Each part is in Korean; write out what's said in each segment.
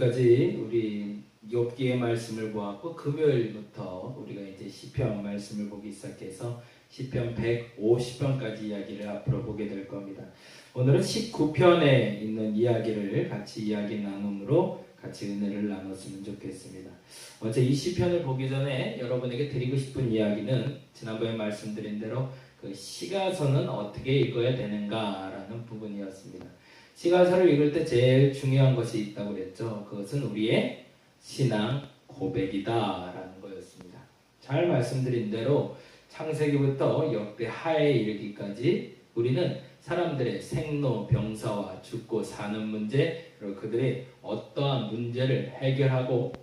지금까지 우리 욥기의 말씀을 보았고 금요일부터 우리가 이제 시편 말씀을 보기 시작해서 시편 150편까지 이야기를 앞으로 보게 될 겁니다. 오늘은 19편에 있는 이야기를 같이 이야기 나눔으로 같이 은혜를 나눴으면 좋겠습니다. 먼저 이 시편을 보기 전에 여러분에게 드리고 싶은 이야기는 지난번에 말씀드린 대로 그 시가서는 어떻게 읽어야 되는가라는 부분이었습니다. 시가서를 읽을 때 제일 중요한 것이 있다고 그랬죠. 그것은 우리의 신앙 고백이다라는 거였습니다. 잘 말씀드린 대로 창세기부터 역대 하에 이르기까지 우리는 사람들의 생로병사와 죽고 사는 문제, 그리고 그들의 어떠한 문제를 해결하고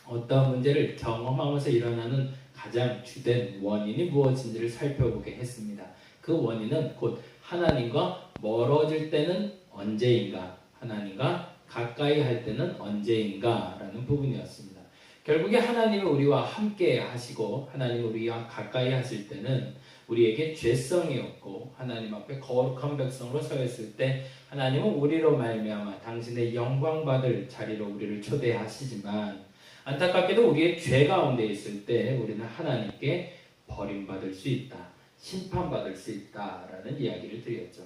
어떠한 문제를 경험하면서 일어나는 가장 주된 원인이 무엇인지를 살펴보게 했습니다. 그 원인은 곧 하나님과 멀어질 때는 언제인가, 하나님과 가까이 할 때는 언제인가 라는 부분이었습니다. 결국에 하나님은 우리와 함께 하시고 하나님은 우리와 가까이 하실 때는 우리에게 죄성이 없고 하나님 앞에 거룩한 백성으로 서 있을 때 하나님은 우리로 말미암아 당신의 영광 받을 자리로 우리를 초대하시지만 안타깝게도 우리의 죄 가운데 있을 때 우리는 하나님께 버림받을 수 있다, 심판받을 수 있다라는 이야기를 드렸죠.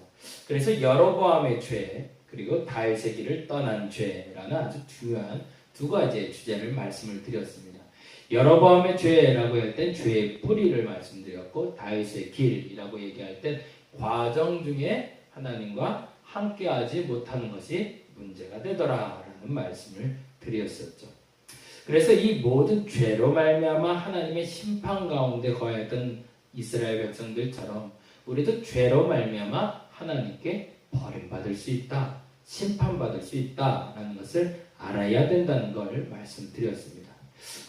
그래서 여로보암의 죄 그리고 다윗의 길을 떠난 죄라는 아주 중요한 두 가지의 주제를 말씀을 드렸습니다. 여로보암의 죄라고 할 땐 죄의 뿌리를 말씀드렸고 다윗의 길이라고 얘기할 땐 과정 중에 하나님과 함께하지 못하는 것이 문제가 되더라라는 말씀을 드렸었죠. 그래서 이 모든 죄로 말미암아 하나님의 심판 가운데 거했던 이스라엘 백성들처럼 우리도 죄로 말미암아 하나님께 버림받을 수 있다, 심판받을 수 있다라는 것을 알아야 된다는 걸 말씀드렸습니다.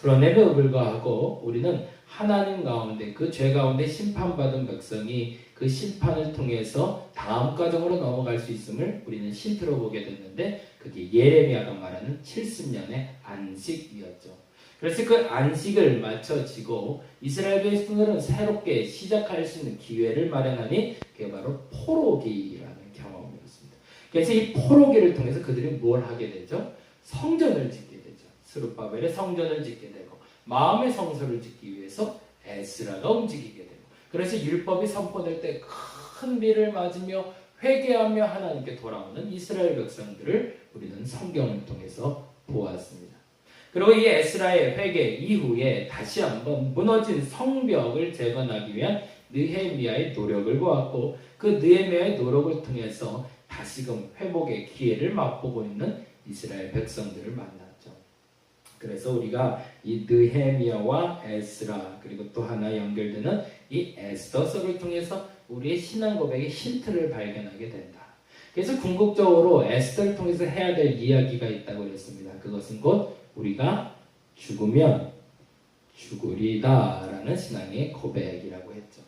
그럼에도 불구하고 우리는 하나님 가운데 그 죄 가운데 심판받은 백성이 그 심판을 통해서 다음 과정으로 넘어갈 수 있음을 우리는 힌트로 보게 됐는데 그게 예레미야가 말하는 70년의 안식이었죠. 그래서 그 안식을 맞춰지고 이스라엘 백성들은 새롭게 시작할 수 있는 기회를 마련하니 그게 바로 포로기라는 경험이었습니다. 그래서 이 포로기를 통해서 그들이 뭘 하게 되죠? 성전을 짓게 되죠. 스룹바벨의 성전을 짓게 되고 마음의 성소를 짓기 위해서 에스라가 움직이게 되고 그래서 율법이 선포될 때 큰 비를 맞으며 회개하며 하나님께 돌아오는 이스라엘 백성들을 우리는 성경을 통해서 보았습니다. 그리고 이 에스라의 회개 이후에 다시 한번 무너진 성벽을 재건하기 위한 느헤미야의 노력을 보았고 그 느헤미야의 노력을 통해서 다시금 회복의 기회를 맛보고 있는 이스라엘 백성들을 만났죠. 그래서 우리가 이 느헤미야와 에스라 그리고 또 하나 연결되는 이 에스더서를 통해서 우리의 신앙 고백의 힌트를 발견하게 된다. 그래서 궁극적으로 에스더를 통해서 해야 될 이야기가 있다고 그랬습니다. 그것은 곧 우리가 죽으면 죽으리다라는 신앙의 고백이라고 했죠.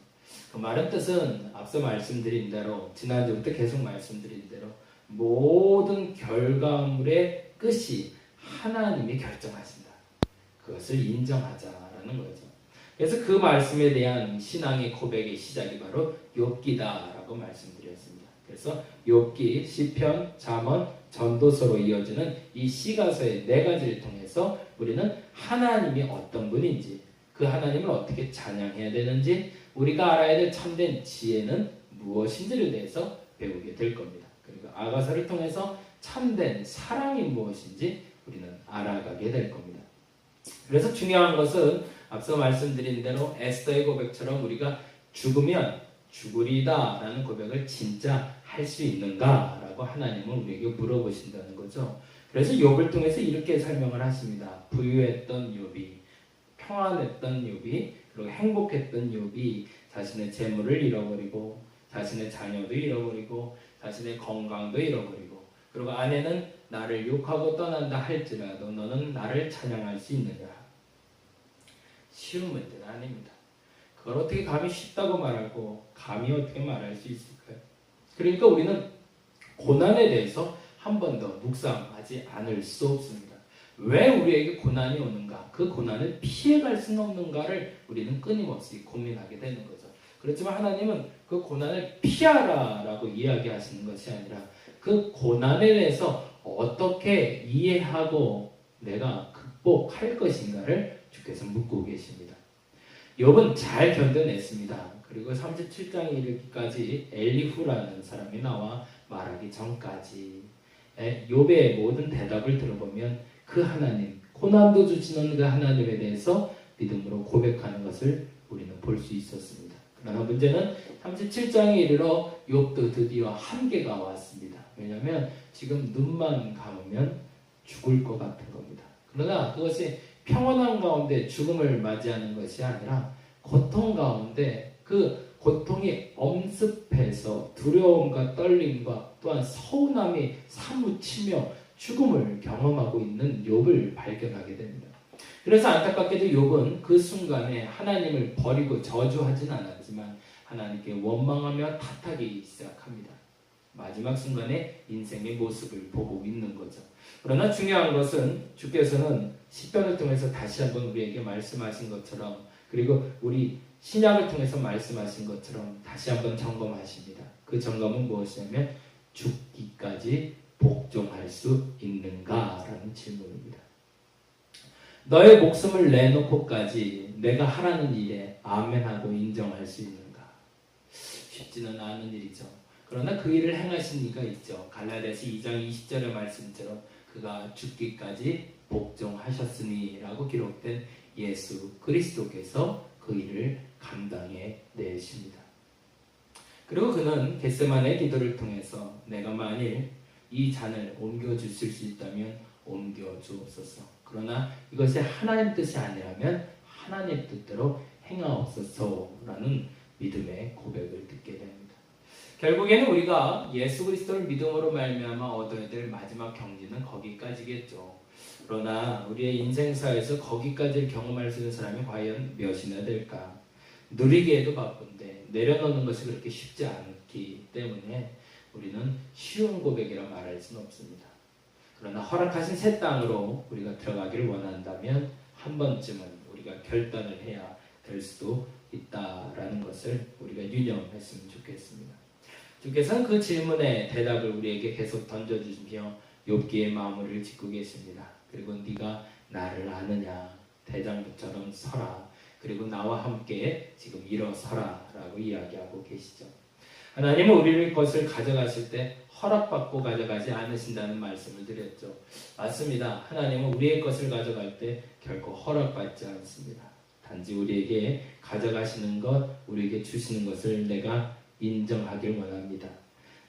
그 말은 뜻은 앞서 말씀드린 대로 지난주부터 계속 말씀드린 대로 모든 결과물의 끝이 하나님이 결정하신다. 그것을 인정하자라는 거죠. 그래서 그 말씀에 대한 신앙의 고백의 시작이 바로 욥기다라고 말씀드렸습니다. 그래서 욥기, 시편, 잠언, 전도서로 이어지는 이 시가서의 네 가지를 통해서 우리는 하나님이 어떤 분인지 그 하나님을 어떻게 찬양해야 되는지 우리가 알아야 될 참된 지혜는 무엇인지를 대해서 배우게 될 겁니다. 그리고 아가서를 통해서 참된 사랑이 무엇인지 우리는 알아가게 될 겁니다. 그래서 중요한 것은 앞서 말씀드린 대로 에스더의 고백처럼 우리가 죽으면 죽으리다 라는 고백을 진짜 할 수 있는가 라고 하나님은 우리에게 물어보신다는 거죠. 그래서 욥을 통해서 이렇게 설명을 하십니다. 부유했던 욥이, 평안했던 욥이, 그리고 행복했던 욥이 자신의 재물을 잃어버리고 자신의 자녀도 잃어버리고 자신의 건강도 잃어버리고 그리고 아내는 나를 욕하고 떠난다 할지라도 너는 나를 찬양할 수 있느냐. 쉬운 문제는 아닙니다. 그걸 어떻게 감히 쉽다고 말하고 감히 어떻게 말할 수 있을까요? 그러니까 우리는 고난에 대해서 한 번 더 묵상하지 않을 수 없습니다. 왜 우리에게 고난이 오는가? 그 고난을 피해갈 수는 없는가를 우리는 끊임없이 고민하게 되는 거죠. 그렇지만 하나님은 그 고난을 피하라라고 이야기하시는 것이 아니라 그 고난에 대해서 어떻게 이해하고 내가 극복할 것인가를 주께서 묻고 계십니다. 욥은 잘 견뎌냈습니다. 그리고 37장에 이르기까지 엘리후라는 사람이 나와 말하기 전까지 욥의 모든 대답을 들어보면 그 하나님, 고난도 주시는 그 하나님에 대해서 믿음으로 고백하는 것을 우리는 볼 수 있었습니다. 그러나 문제는 37장에 이르러 욥도 드디어 한계가 왔습니다. 왜냐하면 지금 눈만 감으면 죽을 것 같은 겁니다. 그러나 그것이 평온한 가운데 죽음을 맞이하는 것이 아니라 고통 가운데 그 고통이 엄습해서 두려움과 떨림과 또한 서운함이 사무치며 죽음을 경험하고 있는 욥을 발견하게 됩니다. 그래서 안타깝게도 욥은 그 순간에 하나님을 버리고 저주하진 않았지만 하나님께 원망하며 탓하기 시작합니다. 마지막 순간에 인생의 모습을 보고 있는 거죠. 그러나 중요한 것은 주께서는 시편을 통해서 다시 한번 우리에게 말씀하신 것처럼, 그리고 우리 신약을 통해서 말씀하신 것처럼 다시 한번 점검하십니다. 그 점검은 무엇이냐면 죽기까지 복종할 수 있는가라는 질문입니다. 너의 목숨을 내놓고까지 내가 하라는 일에 아멘하고 인정할 수 있는가? 쉽지는 않은 일이죠. 그러나 그 일을 행하신 이가 있죠. 갈라디아서 2장 20절의 말씀처럼 그가 죽기까지 복종하셨으니 라고 기록된 예수 그리스도께서 그 일을 감당해 내십니다. 그리고 그는 겟세마네 기도를 통해서 내가 만일 이 잔을 옮겨 주실 수 있다면 옮겨 주옵소서. 그러나 이것이 하나님 뜻이 아니라면 하나님 뜻대로 행하옵소서라는 믿음의 고백을 듣게 됩니다. 결국에는 우리가 예수 그리스도를 믿음으로 말미암아 얻어야 될 마지막 경지는 거기까지겠죠. 그러나 우리의 인생사에서 거기까지를 경험할 수 있는 사람이 과연 몇이나 될까? 누리기에도 바쁜데 내려놓는 것이 그렇게 쉽지 않기 때문에 우리는 쉬운 고백이라 말할 수는 없습니다. 그러나 허락하신 새 땅으로 우리가 들어가기를 원한다면 한 번쯤은 우리가 결단을 해야 될 수도 있다라는 것을 우리가 유념했으면 좋겠습니다. 주께서는 그 질문에 대답을 우리에게 계속 던져주시며 욥기의 마무리를 짓고 계십니다. 그리고 네가 나를 아느냐? 대장부처럼 서라. 그리고 나와 함께 지금 일어서라 라고 이야기하고 계시죠. 하나님은 우리의 것을 가져가실 때 허락받고 가져가지 않으신다는 말씀을 드렸죠. 맞습니다. 하나님은 우리의 것을 가져갈 때 결코 허락받지 않습니다. 단지 우리에게 가져가시는 것, 우리에게 주시는 것을 내가 인정하길 원합니다.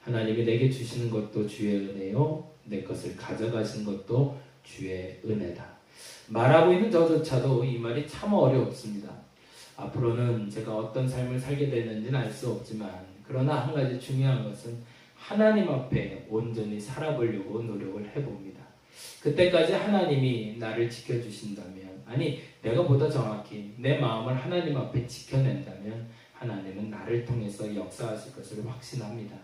하나님이 내게 주시는 것도 주의 은혜요, 내 것을 가져가시는 것도 주의 은혜다. 말하고 있는 저조차도 이 말이 참 어렵습니다. 앞으로는 제가 어떤 삶을 살게 되는지는 알 수 없지만, 그러나 한 가지 중요한 것은 하나님 앞에 온전히 살아보려고 노력을 해봅니다. 그때까지 하나님이 나를 지켜주신다면, 아니 내가 보다 정확히 내 마음을 하나님 앞에 지켜낸다면 하나님은 나를 통해서 역사하실 것을 확신합니다.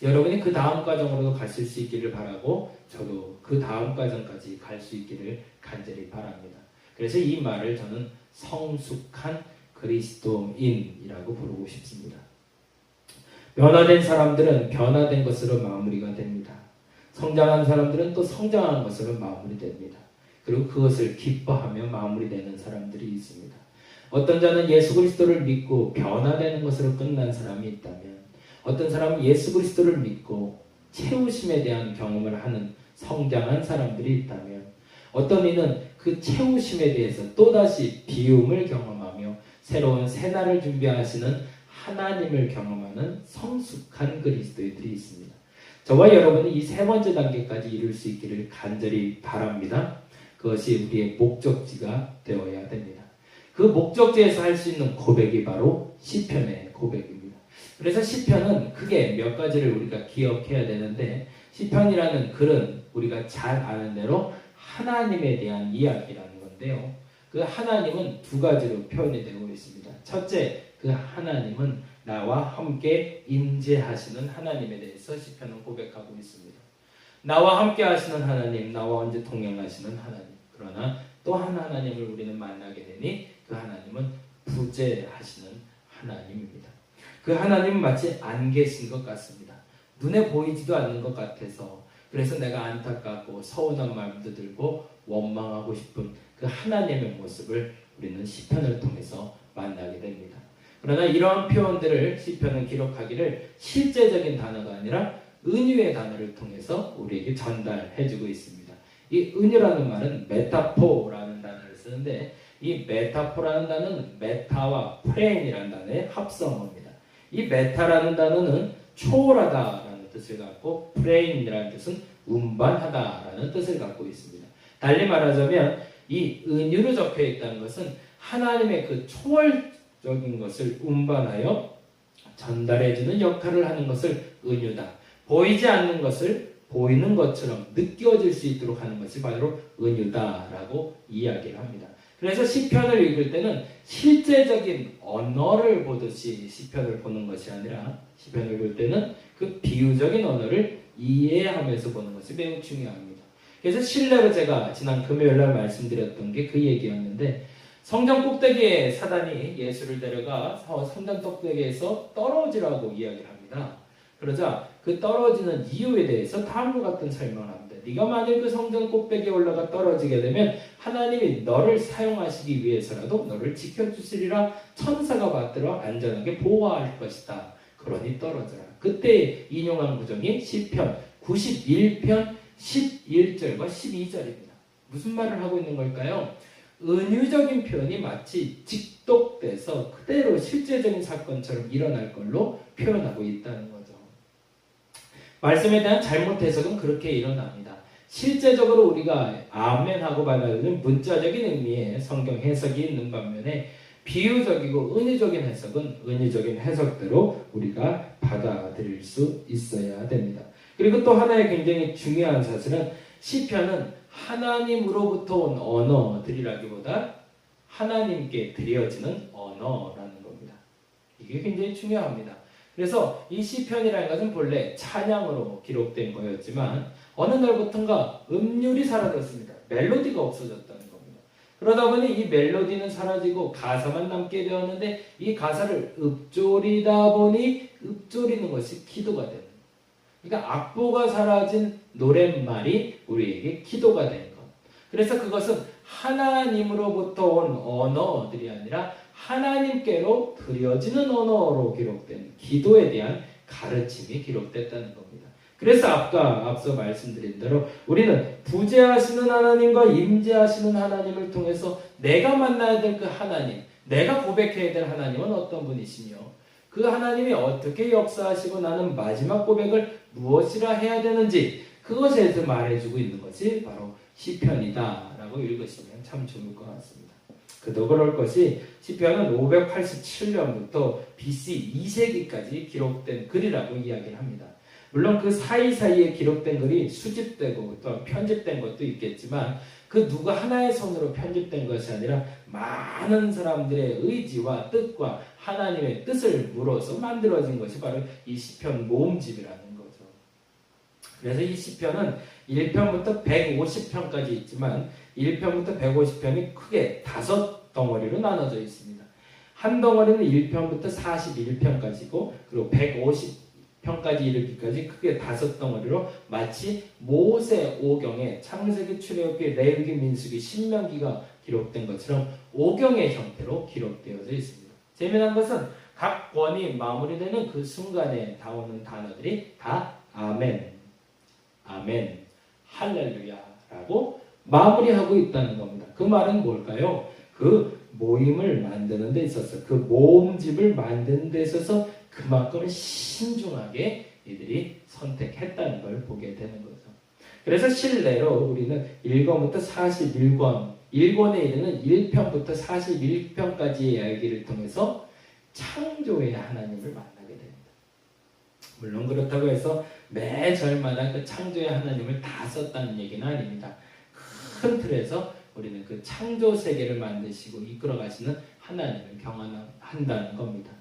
여러분이 그 다음 과정으로도 가실 수 있기를 바라고 저도 그 다음 과정까지 갈 수 있기를 간절히 바랍니다. 그래서 이 말을 저는 성숙한 그리스도인이라고 부르고 싶습니다. 변화된 사람들은 변화된 것으로 마무리가 됩니다. 성장한 사람들은 또 성장한 것으로 마무리됩니다. 그리고 그것을 기뻐하며 마무리되는 사람들이 있습니다. 어떤 자는 예수 그리스도를 믿고 변화되는 것으로 끝난 사람이 있다면, 어떤 사람은 예수 그리스도를 믿고 채우심에 대한 경험을 하는 성장한 사람들이 있다면, 어떤 이는 그 채우심에 대해서 또다시 비움을 경험하며 새로운 새날을 준비하시는 하나님을 경험하는 성숙한 그리스도인들이 있습니다. 저와 여러분은 이 세 번째 단계까지 이룰 수 있기를 간절히 바랍니다. 그것이 우리의 목적지가 되어야 됩니다. 그 목적지에서 할 수 있는 고백이 바로 시편의 고백입니다. 그래서 시편은 크게 몇 가지를 우리가 기억해야 되는데, 시편이라는 글은 우리가 잘 아는 대로 하나님에 대한 이야기라는 건데요. 그 하나님은 두 가지로 표현이 되고 있습니다. 첫째, 그 하나님은 나와 함께 임재하시는 하나님에 대해서 시편은 고백하고 있습니다. 나와 함께 하시는 하나님, 나와 언제 동행하시는 하나님. 그러나 또 한 하나님을 우리는 만나게 되니 그 하나님은 부재하시는 하나님입니다. 그 하나님은 마치 안 계신 것 같습니다. 눈에 보이지도 않는 것 같아서 그래서 내가 안타깝고 서운한 마음도 들고 원망하고 싶은 그 하나님의 모습을 우리는 시편을 통해서 만나게 됩니다. 그러나 이러한 표현들을 시편은 기록하기를 실제적인 단어가 아니라 은유의 단어를 통해서 우리에게 전달해주고 있습니다. 이 은유라는 말은 메타포라는 단어를 쓰는데 이 메타포라는 단어는 메타와 프레인이라는 단어의 합성어입니다. 이 메타라는 단어는 초월하다라는 뜻을 갖고 프레인이라는 뜻은 운반하다라는 뜻을 갖고 있습니다. 달리 말하자면 이 은유로 적혀 있다는 것은 하나님의 그 초월적인 것을 운반하여 전달해주는 역할을 하는 것을 은유다. 보이지 않는 것을 보이는 것처럼 느껴질 수 있도록 하는 것이 바로 은유다라고 이야기를 합니다. 그래서 시편을 읽을 때는 실제적인 언어를 보듯이 시편을 보는 것이 아니라 시편을 볼 때는 그 비유적인 언어를 이해하면서 보는 것이 매우 중요합니다. 그래서 실례로 제가 지난 금요일날 말씀드렸던 게 그 얘기였는데 성전 꼭대기에 사단이 예수를 데려가 성전 꼭대기에서 떨어지라고 이야기를 합니다. 그러자 그 떨어지는 이유에 대해서 다음과 같은 설명을 합니다. 네가 만일 그 성전 꼭대기에 올라가 떨어지게 되면 하나님이 너를 사용하시기 위해서라도 너를 지켜주시리라 천사가 받들어 안전하게 보호할 것이다. 그러니 떨어져라. 그때 인용한 구절이 시편 91편 11절과 12절입니다. 무슨 말을 하고 있는 걸까요? 은유적인 표현이 마치 직독돼서 그대로 실제적인 사건처럼 일어날 걸로 표현하고 있다는 거죠. 말씀에 대한 잘못 해석은 그렇게 일어납니다. 실제적으로 우리가 아멘하고 받아들이는 문자적인 의미의 성경 해석이 있는 반면에 비유적이고 은유적인 해석은 은유적인 해석대로 우리가 받아들일 수 있어야 됩니다. 그리고 또 하나의 굉장히 중요한 사실은 시편은 하나님으로부터 온 언어들이라기보다 하나님께 드려지는 언어라는 겁니다. 이게 굉장히 중요합니다. 그래서 이 시편이라는 것은 본래 찬양으로 기록된 거였지만 어느 날부턴가 음률이 사라졌습니다. 멜로디가 없어졌다는 겁니다. 그러다 보니 이 멜로디는 사라지고 가사만 남게 되었는데 이 가사를 읊조리다 보니 읊조리는 것이 기도가 되는 거예요. 그러니까 악보가 사라진 노랫말이 우리에게 기도가 된 것. 그래서 그것은 하나님으로부터 온 언어들이 아니라 하나님께로 드려지는 언어로 기록된 기도에 대한 가르침이 기록됐다는 겁니다. 그래서 앞서 말씀드린 대로 우리는 부재하시는 하나님과 임재하시는 하나님을 통해서 내가 만나야 될 그 하나님, 내가 고백해야 될 하나님은 어떤 분이시며 그 하나님이 어떻게 역사하시고 나는 마지막 고백을 무엇이라 해야 되는지 그것에 대해서 말해주고 있는 것이 바로 시편이다라고 읽으시면 참 좋을 것 같습니다. 그도 그럴 것이 시편은 587년부터 BC 2세기까지 기록된 글이라고 이야기를 합니다. 물론 그 사이사이에 기록된 글이 수집되고 또 편집된 것도 있겠지만 그 누구 하나의 손으로 편집된 것이 아니라 많은 사람들의 의지와 뜻과 하나님의 뜻을 물어서 만들어진 것이 바로 이 시편 모음집이라는 거죠. 그래서 이 시편은 1편부터 150편까지 있지만 1편부터 150편이 크게 5덩어리로 나눠져 있습니다. 한 덩어리는 1편부터 41편까지고 그리고 150편까지 이르기까지 크게 5덩어리로 마치 모세 오경에 창세기, 출애굽기, 레위기, 민수기, 신명기가 기록된 것처럼 오경의 형태로 기록되어져 있습니다. 재미난 것은 각 권이 마무리되는 그 순간에 나오는 단어들이 다 아멘, 아멘, 할렐루야라고 마무리하고 있다는 겁니다. 그 말은 뭘까요? 그 모임을 만드는 데 있어서 그 모음집을 만드는 데 있어서 그만큼 신중하게 이들이 선택했다는 걸 보게 되는 거죠. 그래서 실내로 우리는 1권부터 41권, 1권에 이르는 1편부터 41편까지의 이야기를 통해서 창조의 하나님을 만나게 됩니다. 물론 그렇다고 해서 매 절마다 그 창조의 하나님을 다 썼다는 얘기는 아닙니다. 큰 틀에서 우리는 그 창조 세계를 만드시고 이끌어 가시는 하나님을 경험한다는 겁니다.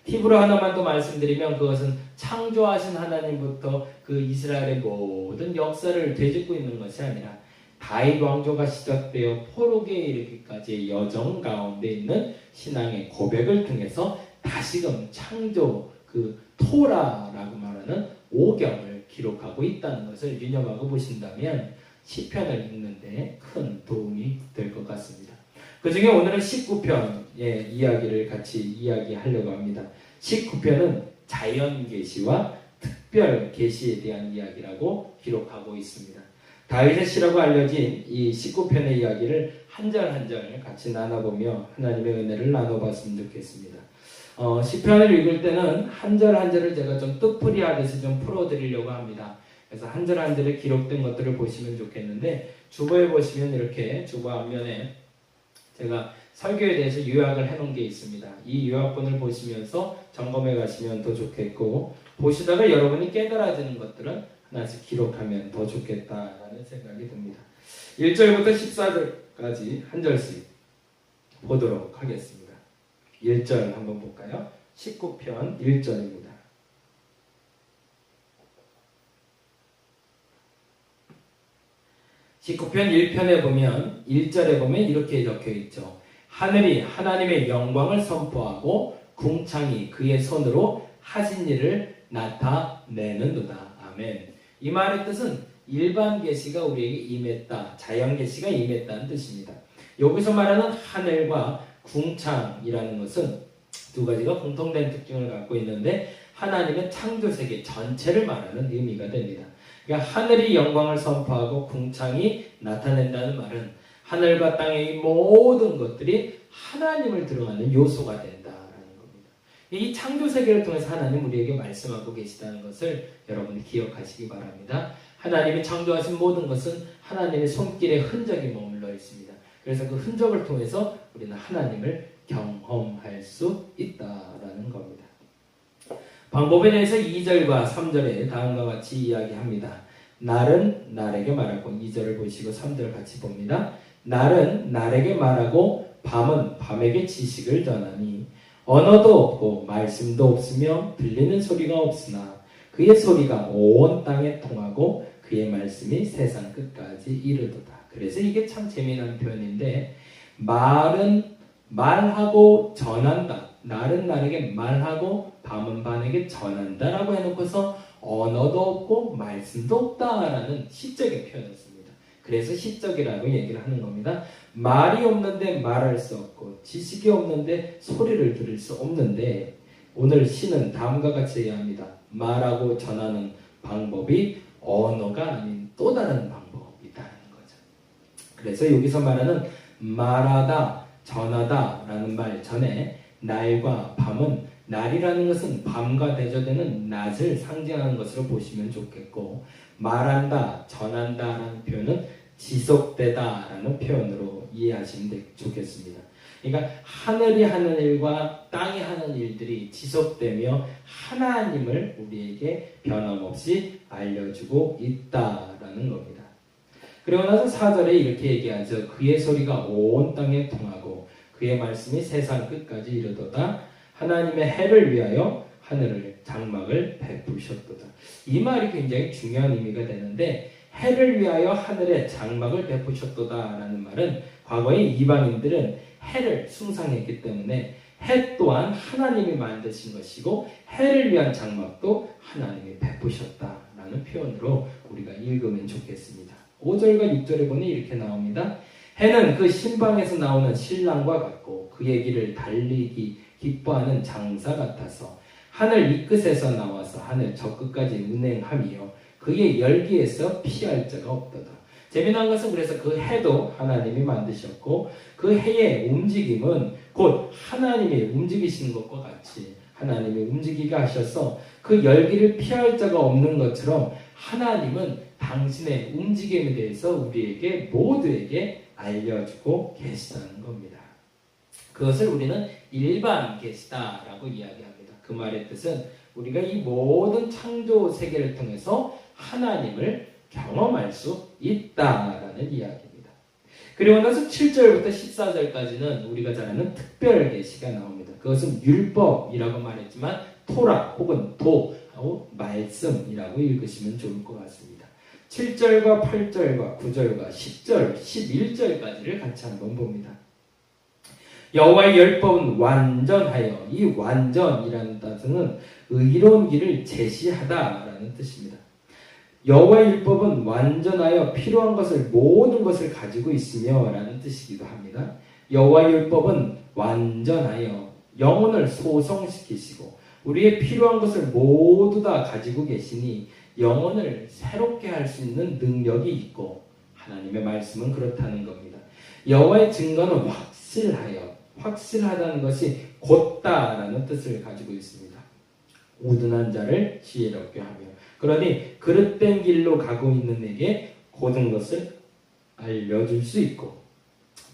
팁으로 하나만 더 말씀드리면 그것은 창조하신 하나님부터 그 이스라엘의 모든 역사를 되짚고 있는 것이 아니라 다윗 왕조가 시작되어 포로기에 이르기까지의 여정 가운데 있는 신앙의 고백을 통해서 다시금 창조 그 토라라고 말하는 오경을 기록하고 있다는 것을 유념하고 보신다면 시편을 읽는데 큰 도움이 될 것 같습니다. 그 중에 오늘은 19편의 이야기를 같이 이야기하려고 합니다. 19편은 자연 계시와 특별 계시에 대한 이야기라고 기록하고 있습니다. 다윗의 시라고 알려진 이 19편의 이야기를 한 절 한 절 같이 나눠보며 하나님의 은혜를 나눠봤으면 좋겠습니다. 시편을 읽을 때는 한 절 한 절을 제가 좀 뜻풀이 하듯이 좀 풀어드리려고 합니다. 그래서 한 절 한 절에 기록된 것들을 보시면 좋겠는데 주보에 보시면 이렇게 주보 앞면에 제가 설교에 대해서 요약을 해놓은 게 있습니다. 이 요약본을 보시면서 점검해 가시면 더 좋겠고 보시다가 여러분이 깨달아지는 것들은 하나씩 기록하면 더 좋겠다라는 생각이 듭니다. 1절부터 14절까지 한 절씩 보도록 하겠습니다. 1절 한번 볼까요? 19편 1절입니다. 19편 1편에 보면 1절에 보면 이렇게 적혀 있죠. 하늘이 하나님의 영광을 선포하고 궁창이 그의 손으로 하신 일을 나타내는도다. 아멘. 이 말의 뜻은 일반 계시가 우리에게 임했다. 자연 계시가 임했다는 뜻입니다. 여기서 말하는 하늘과 궁창이라는 것은 두 가지가 공통된 특징을 갖고 있는데 하나님의 창조세계 전체를 말하는 의미가 됩니다. 그러니까 하늘이 영광을 선포하고 궁창이 나타낸다는 말은 하늘과 땅의 모든 것들이 하나님을 드러내는 요소가 된다라는 겁니다. 이 창조세계를 통해서 하나님 우리에게 말씀하고 계시다는 것을 여러분이 기억하시기 바랍니다. 하나님이 창조하신 모든 것은 하나님의 손길의 흔적이 머물러 있습니다. 그래서 그 흔적을 통해서 우리는 하나님을 경험할 수 있다라는 겁니다. 방법에 대해서 2절과 3절에 다음과 같이 이야기합니다. 날은 날에게 말하고 2절을 보시고 3절을 같이 봅니다. 날은 날에게 말하고 밤은 밤에게 지식을 전하니 언어도 없고 말씀도 없으며 들리는 소리가 없으나 그의 소리가 온 땅에 통하고 그의 말씀이 세상 끝까지 이르도다. 그래서 이게 참 재미난 표현인데 말은 말하고 전한다. 날은 날에게 말하고 밤은 밤에게 전한다라고 해놓고서 언어도 없고 말씀도 없다라는 시적인 표현을 씁니다. 그래서 시적이라고 얘기를 하는 겁니다. 말이 없는데 말할 수 없고 지식이 없는데 소리를 들을 수 없는데 오늘 시는 다음과 같이 이야기합니다. 말하고 전하는 방법이 언어가 아닌 또 다른 방법이다라는 거죠. 그래서 여기서 말하는 말하다, 전하다라는 말 전에 날과 밤은 날이라는 것은 밤과 대조되는 낮을 상징하는 것으로 보시면 좋겠고 말한다, 전한다라는 표현은 지속되다라는 표현으로 이해하시면 좋겠습니다. 그러니까 하늘이 하는 일과 땅이 하는 일들이 지속되며 하나님을 우리에게 변함없이 알려주고 있다라는 겁니다. 그리고 나서 4절에 이렇게 얘기하죠. 그의 소리가 온 땅에 통하고 그의 말씀이 세상 끝까지 이르도다. 하나님의 해를 위하여 하늘을 장막을 베푸셨도다. 이 말이 굉장히 중요한 의미가 되는데 해를 위하여 하늘에 장막을 베푸셨도다라는 말은 과거에 이방인들은 해를 숭상했기 때문에 해 또한 하나님이 만드신 것이고 해를 위한 장막도 하나님이 베푸셨다라는 표현으로 우리가 읽으면 좋겠습니다. 5절과 6절에 보니 이렇게 나옵니다. 해는 그 신방에서 나오는 신랑과 같고 그의 길을 달리기 기뻐하는 장사 같아서 하늘 이 끝에서 나와서 하늘 저 끝까지 운행하며 그의 열기에서 피할 자가 없도다. 재미난 것은 그래서 그 해도 하나님이 만드셨고 그 해의 움직임은 곧 하나님이 움직이시는 것과 같이 하나님이 움직이게 하셔서 그 열기를 피할 자가 없는 것처럼 하나님은 당신의 움직임에 대해서 우리에게 모두에게 알려주고 계시다는 겁니다. 그것을 우리는 일반 계시다라고 이야기합니다. 그 말의 뜻은 우리가 이 모든 창조 세계를 통해서 하나님을 경험할 수 있다라는 이야기입니다. 그리고 나서 7절부터 14절까지는 우리가 잘 아는 특별 계시가 나옵니다. 그것은 율법이라고 말했지만 토라 혹은 도하고 말씀이라고 읽으시면 좋을 것 같습니다. 7절과 8절과 9절과 10절, 11절까지를 같이 한번 봅니다. 여호와의 율법은 완전하여, 이 완전이라는 단어는 의로운 길을 제시하다라는 뜻입니다. 여호와의 율법은 완전하여 필요한 것을 모든 것을 가지고 있으며 라는 뜻이기도 합니다. 여호와의 율법은 완전하여 영혼을 소성시키시고 우리의 필요한 것을 모두 다 가지고 계시니 영혼을 새롭게 할 수 있는 능력이 있고 하나님의 말씀은 그렇다는 겁니다. 여호와의 증거는 확실하다는 것이 곧다라는 뜻을 가지고 있습니다. 우둔한 자를 지혜롭게 하며 그러니 그릇된 길로 가고 있는 에게 고든 것을 알려줄 수 있고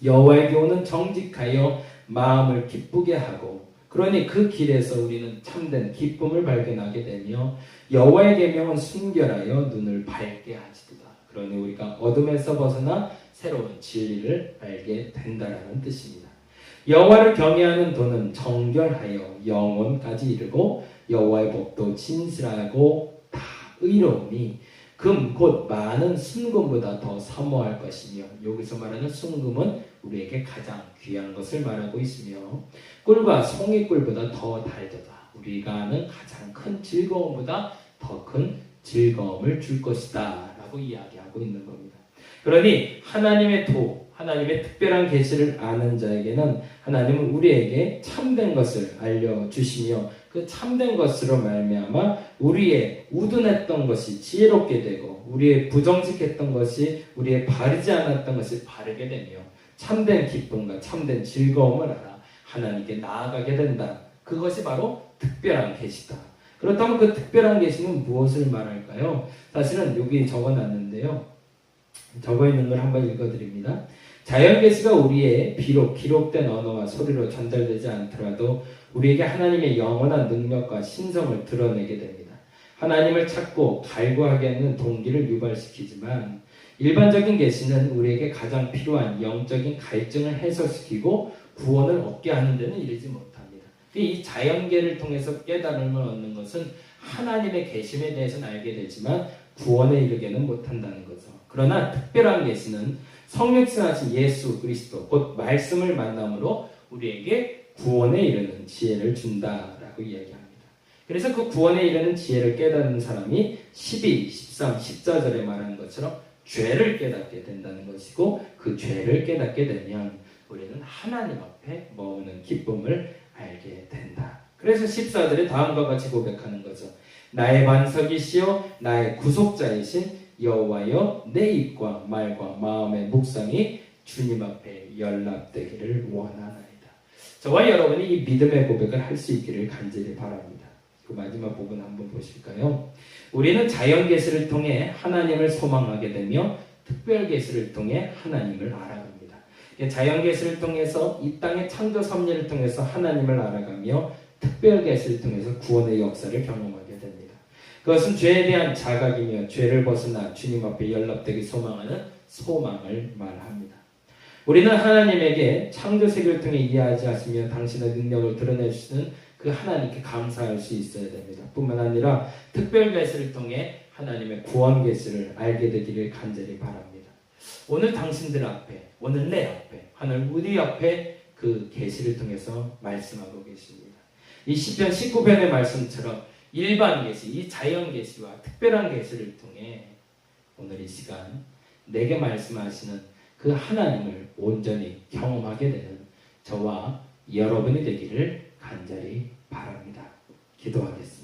여호와의 교훈은 정직하여 마음을 기쁘게 하고 그러니 그 길에서 우리는 참된 기쁨을 발견하게 되며 여호와의 계명은 순결하여 눈을 밝게 하시도다. 그러니 우리가 어둠에서 벗어나 새로운 진리를 알게 된다라는 뜻입니다. 여호와를 경외하는 도는 정결하여 영혼까지 이르고 여호와의 법도 진실하고 다 의로우니 금 곧 많은 순금보다 더 사모할 것이며 여기서 말하는 순금은 우리에게 가장 귀한 것을 말하고 있으며 꿀과 송이꿀보다 더 달도다. 우리가 아는 가장 큰 즐거움보다 더 큰 즐거움을 줄 것이다 라고 이야기하고 있는 겁니다. 그러니 하나님의 도, 하나님의 특별한 계시를 아는 자에게는 하나님은 우리에게 참된 것을 알려주시며 그 참된 것으로 말미암아 우리의 우둔했던 것이 지혜롭게 되고 우리의 부정직했던 것이 우리의 바르지 않았던 것이 바르게 되며 참된 기쁨과 참된 즐거움을 알아 하나님께 나아가게 된다. 그것이 바로 특별한 계시다. 그렇다면 그 특별한 계시는 무엇을 말할까요? 사실은 여기 적어놨는데요. 적어있는 걸 한번 읽어드립니다. 자연계시가 우리의 비록 기록된 언어와 소리로 전달되지 않더라도 우리에게 하나님의 영원한 능력과 신성을 드러내게 됩니다. 하나님을 찾고 갈구하게 하는 동기를 유발시키지만 일반적인 계시는 우리에게 가장 필요한 영적인 갈증을 해소시키고 구원을 얻게 하는 데는 이르지 못합니다. 이 자연계를 통해서 깨달음을 얻는 것은 하나님의 계심에 대해서는 알게 되지만 구원에 이르게는 못한다는 거죠. 그러나 특별한 계시는 성육신하신 예수 그리스도 곧 말씀을 만남으로 우리에게 구원에 이르는 지혜를 준다라고 이야기합니다. 그래서 그 구원에 이르는 지혜를 깨닫는 사람이 12, 13, 14절에 말하는 것처럼 죄를 깨닫게 된다는 것이고 그 죄를 깨닫게 되면 우리는 하나님 앞에 머무는 기쁨을 알게 된다. 그래서 14절에 다음과 같이 고백하는 거죠. 나의 반석이시요 나의 구속자이신 여호와여 내 입과 말과 마음의 묵상이 주님 앞에 연락되기를 원하나이다. 저와 여러분이 이 믿음의 고백을 할 수 있기를 간절히 바랍니다. 그 마지막 부분 한번 보실까요? 우리는 자연 계시를 통해 하나님을 소망하게 되며 특별 계시를 통해 하나님을 알아갑니다. 자연 계시를 통해서 이 땅의 창조 섭리를 통해서 하나님을 알아가며 특별 계시를 통해서 구원의 역사를 경험하게 됩니다. 그것은 죄에 대한 자각이며 죄를 벗어나 주님 앞에 연락되기 소망하는 소망을 말합니다. 우리는 하나님에게 창조 세계를 통해 이해하지 않으며 당신의 능력을 드러내주시는 그 하나님께 감사할 수 있어야 됩니다. 뿐만 아니라 특별 계시를 통해 하나님의 구원 계시를 알게 되기를 간절히 바랍니다. 오늘 당신들 앞에, 오늘 내 앞에, 하늘 우리 앞에 그 계시를 통해서 말씀하고 계십니다. 이 시편 19편의 말씀처럼 일반 계시, 이 자연 계시와 특별한 계시를 통해 오늘 이 시간 내게 말씀하시는 그 하나님을 온전히 경험하게 되는 저와 여러분이 되기를 간절히 바랍니다. 기도하겠습니다.